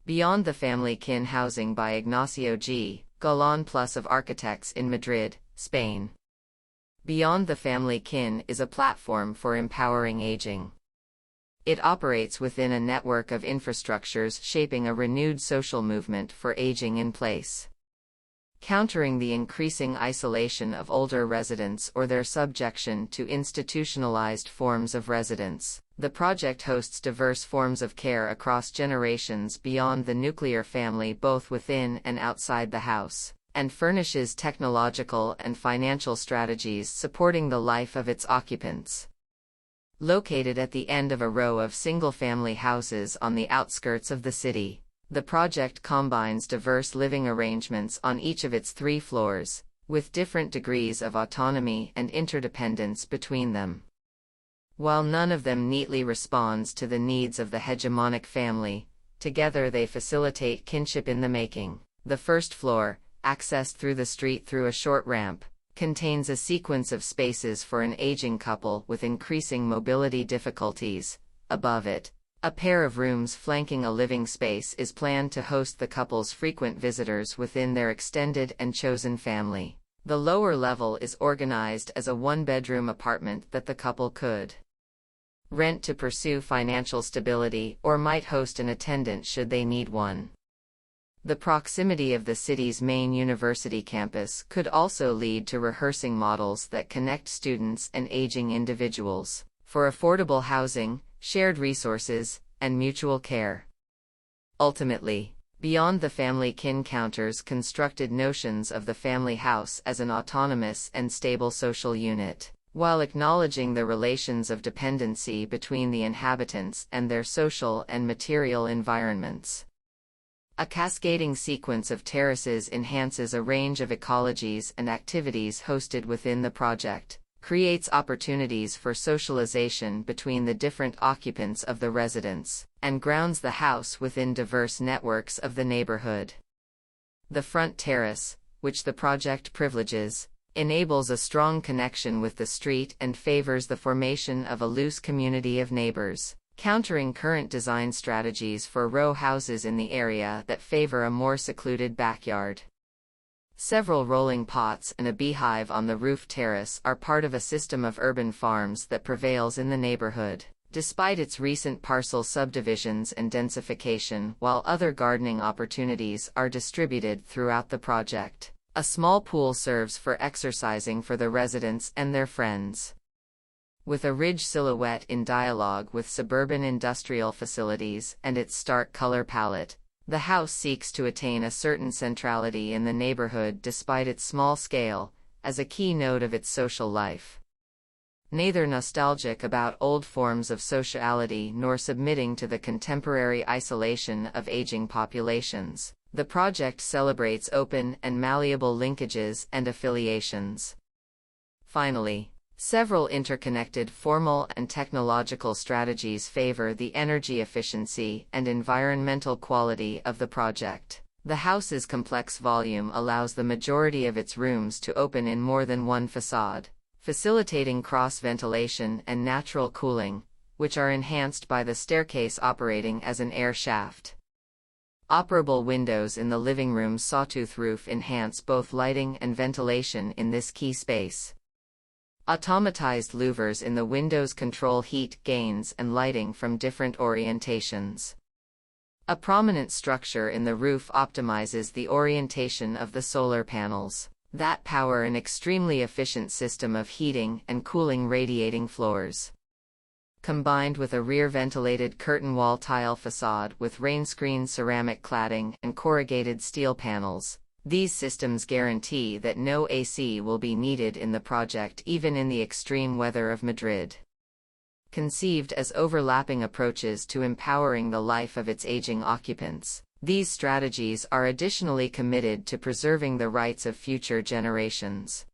Beyond the Family Kin Housing by Ignacio G. Galán Plus of Architects in Madrid, Spain. Beyond the Family Kin is a platform for empowering aging. It operates within a network of infrastructures shaping a renewed social movement for aging in place. Countering the increasing isolation of older residents or their subjection to institutionalized forms of residence, the project hosts diverse forms of care across generations beyond the nuclear family, both within and outside the house, and furnishes technological and financial strategies supporting the life of its occupants. Located at the end of a row of single-family houses on the outskirts of the city, the project combines diverse living arrangements on each of its 3 floors, with different degrees of autonomy and interdependence between them. While none of them neatly responds to the needs of the hegemonic family, together they facilitate kinship in the making. The first floor, accessed through the street through a short ramp, contains a sequence of spaces for an aging couple with increasing mobility difficulties. Above it, a pair of rooms flanking a living space is planned to host the couple's frequent visitors within their extended and chosen family. The lower level is organized as a 1-bedroom apartment that the couple could rent to pursue financial stability or might host an attendant should they need one. The proximity of the city's main university campus could also lead to rehearsing models that connect students and aging individuals for affordable housing, shared resources, and mutual care. Ultimately, Beyond the Family Kin counters constructed notions of the family house as an autonomous and stable social unit, while acknowledging the relations of dependency between the inhabitants and their social and material environments. A cascading sequence of terraces enhances a range of ecologies and activities hosted within the project, creates opportunities for socialization between the different occupants of the residence, and grounds the house within diverse networks of the neighborhood. The front terrace, which the project privileges, enables a strong connection with the street and favors the formation of a loose community of neighbors, countering current design strategies for row houses in the area that favor a more secluded backyard. Several rolling pots and a beehive on the roof terrace are part of a system of urban farms that prevails in the neighborhood, despite its recent parcel subdivisions and densification, while other gardening opportunities are distributed throughout the project. A small pool serves for exercising for the residents and their friends. With a ridge silhouette in dialogue with suburban industrial facilities and its stark color palette, the house seeks to attain a certain centrality in the neighborhood despite its small scale, as a key node of its social life. Neither nostalgic about old forms of sociality nor submitting to the contemporary isolation of aging populations, the project celebrates open and malleable linkages and affiliations. Finally, several interconnected formal and technological strategies favor the energy efficiency and environmental quality of the project. The house's complex volume allows the majority of its rooms to open in more than one facade, facilitating cross-ventilation and natural cooling, which are enhanced by the staircase operating as an air shaft. Operable windows in the living room's sawtooth roof enhance both lighting and ventilation in this key space. Automatized louvers in the windows control heat gains and lighting from different orientations. A prominent structure in the roof optimizes the orientation of the solar panels that power an extremely efficient system of heating and cooling radiating floors. Combined with a rear-ventilated curtain wall tile facade with rain-screen ceramic cladding and corrugated steel panels, these systems guarantee that no AC will be needed in the project even in the extreme weather of Madrid. Conceived as overlapping approaches to empowering the life of its aging occupants, these strategies are additionally committed to preserving the rights of future generations.